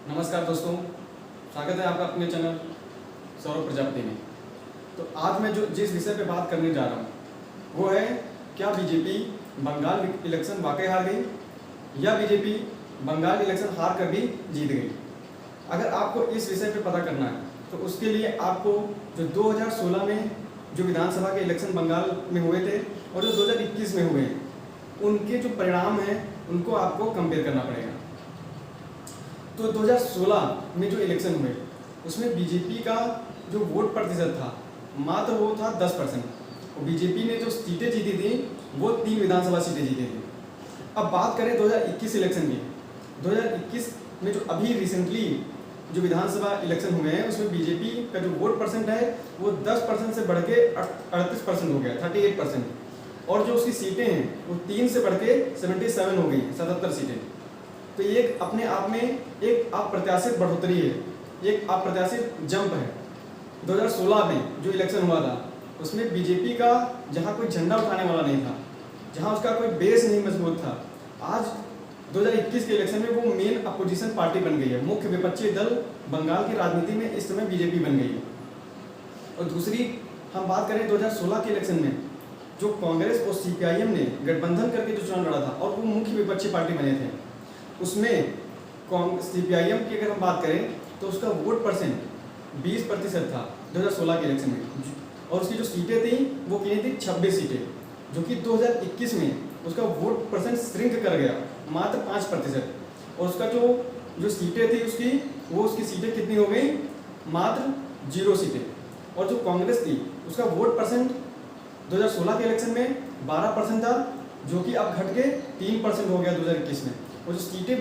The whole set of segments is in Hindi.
नमस्कार दोस्तों, स्वागत है आपका अपने चैनल सौरभ प्रजापति में। तो आज मैं जिस विषय पे बात करने जा रहा हूँ वो है, क्या बीजेपी बंगाल इलेक्शन वाकई हार गई या बीजेपी बंगाल इलेक्शन हार कर भी जीत गई। अगर आपको इस विषय पे पता करना है तो उसके लिए आपको जो 2016 में जो विधानसभा के इलेक्शन बंगाल में हुए थे और जो 2021 में हुए उनके जो परिणाम हैं उनको आपको कंपेयर करना पड़ेगा। तो 2016 में जो इलेक्शन हुए उसमें बीजेपी का जो वोट प्रतिशत था मात्र वो था 10%। और बीजेपी ने जो सीटें जीती थी वो 3 विधानसभा सीटें जीती थी। अब बात करें 2021 इलेक्शन की। 2021 में जो अभी रिसेंटली जो विधानसभा इलेक्शन हुए हैं उसमें बीजेपी का जो वोट परसेंट है वो 10% से बढ़ के 38% हो गया, 38%। और जो उसकी सीटें हैं वो 3 से बढ़ के 77 हो गई, 77 सीटें। तो ये अपने आप में एक अप्रत्याशित बढ़ोतरी है, एक अप्रत्याशित जंप है। 2016 में जो इलेक्शन हुआ था उसमें बीजेपी का जहां कोई झंडा उठाने वाला नहीं था, जहां उसका कोई बेस नहीं मजबूत था, आज 2021 के इलेक्शन में वो मेन अपोजिशन पार्टी बन गई है। मुख्य विपक्षी दल बंगाल की राजनीति में इस समय बीजेपी बन गई है। और दूसरी हम बात करें 2016 के इलेक्शन में जो कांग्रेस और सीपीआईएम ने गठबंधन करके जो चुनाव लड़ा था और वो मुख्य विपक्षी पार्टी बने थे, उसमें सीपीआईएम की अगर हम बात करें तो उसका वोट परसेंट 20% था 2016 के इलेक्शन में। और उसकी जो सीटें थी वो कितनी थी, 26 सीटें, जो कि 2021 में उसका वोट परसेंट श्रिंक कर गया मात्र 5%। और उसका जो सीटें थी उसकी सीटें कितनी हो गई, मात्र 0 सीटें। और जो कांग्रेस थी उसका वोट परसेंट 2016 के इलेक्शन में 12% था, जो कि अब घट के 3% हो गया 2021 में। और जो सीटें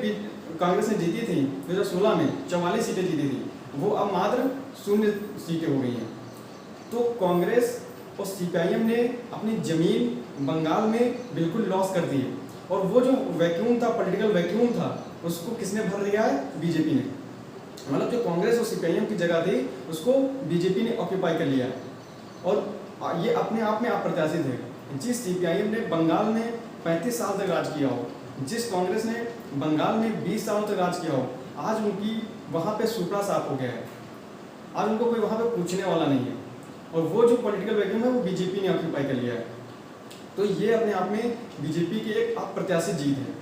कांग्रेस ने जीती थी 2016 में 44 सीटें जीती थी, वो अब मात्र 0 सीटें हो गई हैं। तो कांग्रेस और सीपीआईएम ने अपनी जमीन बंगाल में बिल्कुल लॉस कर दी है। और वो जो वैक्यूम था, पॉलिटिकल वैक्यूम था, उसको किसने भर दिया है, बीजेपी ने। मतलब जो कांग्रेस और सीपीआईएम की जगह थी उसको बीजेपी ने ऑक्यूपाई कर लिया है। और ये अपने आप में अप्रत्याशित है। जिस सीपीआईएम ने बंगाल में 35 साल तक राज किया हो, जिस कांग्रेस ने बंगाल में 20 सालों तक राज किया हो, आज उनकी वहाँ पे सुपड़ा साफ हो गया है। आज उनको कोई वहाँ पे पूछने वाला नहीं है। और वो जो पॉलिटिकल वैक्यूम है वो बीजेपी ने ऑक्यूपाई कर लिया है। तो ये अपने आप में बीजेपी की एक अप्रत्याशित जीत है।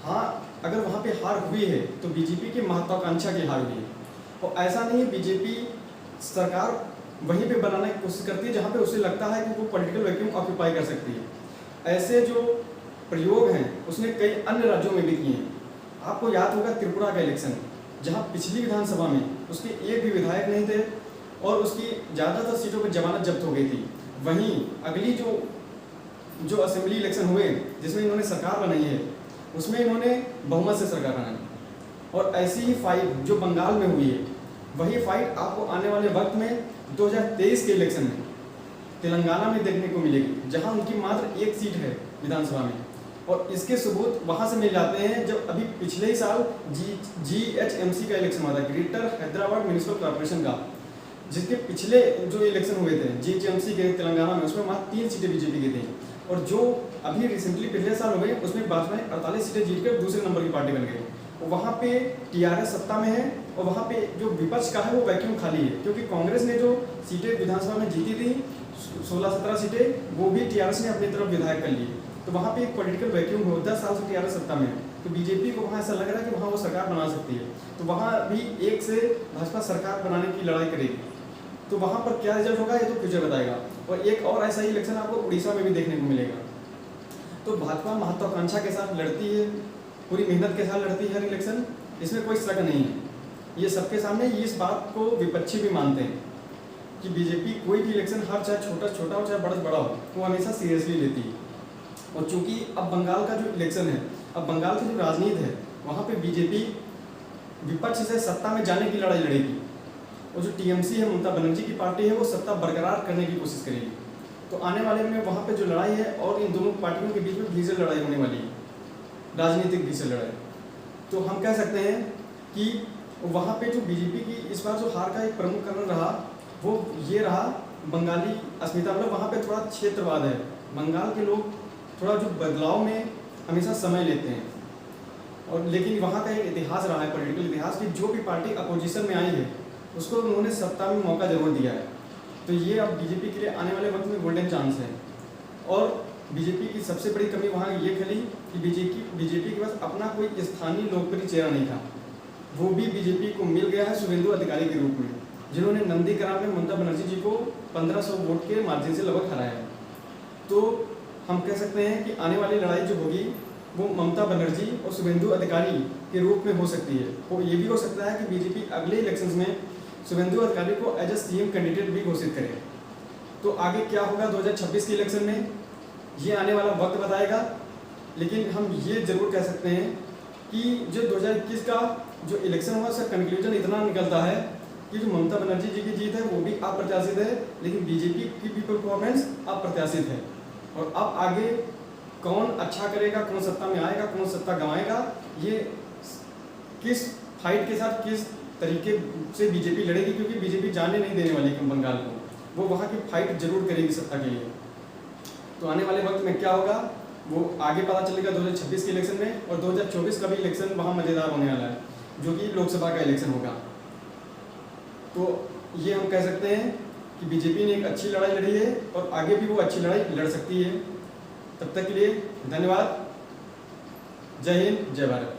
हाँ, अगर वहाँ पे हार हुई है तो बीजेपी की महत्वाकांक्षा की हार हुई है। और ऐसा नहीं है, बीजेपी सरकार वहीं पे बनाने की कोशिश करती है जहाँ पे उसे लगता है कि वो पॉलिटिकल वैक्यूम ऑक्यूपाई कर सकती है। ऐसे जो प्रयोग हैं उसने कई अन्य राज्यों में भी किए हैं। आपको याद होगा त्रिपुरा का इलेक्शन, जहाँ पिछली विधानसभा में उसके एक भी विधायक नहीं थे और उसकी ज़्यादातर सीटों पर जमानत जब्त हो गई थी। वहीं अगली जो असेंबली इलेक्शन हुए जिसमें इन्होंने सरकार बनाई है उसमें इन्होंने बहुमत से सरकार बनाई। और ऐसी ही फाइट जो बंगाल में हुई है वही फाइट आपको आने वाले वक्त में 2023 के इलेक्शन में तेलंगाना में देखने को मिलेगी, जहां उनकी मात्र एक सीट है विधानसभा में। और इसके सबूत वहां से मिल जाते हैं जब अभी पिछले ही साल GHMC का इलेक्शन हुआ था, ग्रेटर हैदराबाद म्यूनिसिपल कॉर्पोरेशन का, जिसके पिछले जो इलेक्शन हुए थे GHMC के तेलंगाना में, उसमें मात्र 3 सीटें बीजेपी की थी। और जो अभी रिसेंटली पिछले साल हुए उसमें भाजपा ने 48 सीटें जीतकर दूसरे नंबर की पार्टी बन गई। और वहाँ पे TRS सत्ता में है और वहाँ पे जो विपक्ष का है वो वैक्यूम खाली है, क्योंकि कांग्रेस ने जो सीटें विधानसभा में जीती थी 16-17 सीटें, वो भी TRS ने अपनी तरफ विधायक कर ली। तो वहाँ पे एक पॉलिटिकल वैक्यूम हो, 10 साल से TRS सत्ता में है। तो बीजेपी को वहाँ ऐसा लग रहा है कि वहाँ वो सरकार बना सकती है, तो वहाँ भी एक से भाजपा सरकार बनाने की लड़ाई करेगी। तो वहाँ पर क्या रिजल्ट होगा ये तो फ्यूचर बताएगा। और एक और ऐसा ही इलेक्शन आपको उड़ीसा में भी देखने को मिलेगा। तो भाजपा महत्वाकांक्षा के साथ लड़ती है, पूरी मेहनत के साथ लड़ती है हर इलेक्शन, इसमें कोई शक नहीं है। ये सबके सामने इस बात को विपक्षी भी मानते हैं कि बीजेपी कोई भी इलेक्शन हर चाहे छोटा हो चाहे बड़ा हो वो हमेशा सीरियसली लेती है। और चूंकि अब बंगाल का जो इलेक्शन है, अब बंगाल की जो राजनीति है वहाँ पे बीजेपी विपक्ष से सत्ता में जाने की लड़ाई लड़ेगी। और जो TMC है, ममता बनर्जी की पार्टी है, वो सत्ता बरकरार करने की कोशिश करेगी। तो आने वाले में वहाँ पे जो लड़ाई है और इन दोनों पार्टियों के बीच में भीषण लड़ाई होने वाली है, राजनीतिक भीषण लड़ाई। तो हम कह सकते हैं कि वहाँ पे जो बीजेपी की इस बार जो हार का एक प्रमुख कारण रहा वो ये रहा, बंगाली अस्मिता। मतलब वहाँ पे थोड़ा क्षेत्रवाद है, बंगाल के लोग थोड़ा जो बदलाव में हमेशा समय लेते हैं। और लेकिन वहाँ का एक इतिहास रहा है, पॉलिटिकल इतिहास, कि जो भी पार्टी अपोजिशन में आई है उसको उन्होंने सत्ता में मौका जरूर दिया है। तो ये अब बीजेपी के लिए आने वाले वक्त में गोल्डन चांस है। और बीजेपी की सबसे बड़ी कमी वहाँ ये खली कि बीजेपी के पास अपना कोई स्थानीय लोकप्रिय चेहरा नहीं था। वो भी बीजेपी को मिल गया है शुभेंदु अधिकारी के रूप में, जिन्होंने नंदीग्राम में ममता बनर्जी जी को 1500 वोट के मार्जिन से लगभग हराया है। तो हम कह सकते हैं कि आने वाली लड़ाई जो होगी वो ममता बनर्जी और शुभेंदु अधिकारी के रूप में हो सकती है। तो ये भी हो सकता है कि बीजेपी अगले इलेक्शंस में शुभेंदु अधिकारी को एज ए सीएम कैंडिडेट भी घोषित करे। तो आगे क्या होगा 2026 के इलेक्शन में, ये आने वाला वक्त बताएगा। लेकिन हम ये जरूर कह सकते हैं कि जो 2021 का जो इलेक्शन हुआ उसका कंक्लूजन इतना निकलता है कि जो ममता बनर्जी जी की जीत है वो भी अप्रत्याशित है, लेकिन बीजेपी की भी परफॉर्मेंस अप्रत्याशित है। और अब आगे कौन अच्छा करेगा, कौन सत्ता में आएगा, कौन सत्ता गंवाएगा, ये किस फाइट के साथ किस तरीके से बीजेपी लड़ेगी, क्योंकि बीजेपी जाने नहीं देने वाली है बंगाल को, वो वहाँ की फाइट जरूर करेगी सत्ता के लिए। तो आने वाले वक्त में क्या होगा वो आगे पता चलेगा 2026 के इलेक्शन में। और 2024 का भी इलेक्शन वहाँ मज़ेदार होने वाला है, जो कि लोकसभा का इलेक्शन होगा। तो ये हम कह सकते हैं कि बीजेपी ने एक अच्छी लड़ाई लड़ी है और आगे भी वो अच्छी लड़ाई लड़ सकती है। तब तक के लिए धन्यवाद। जय हिंद, जय भारत।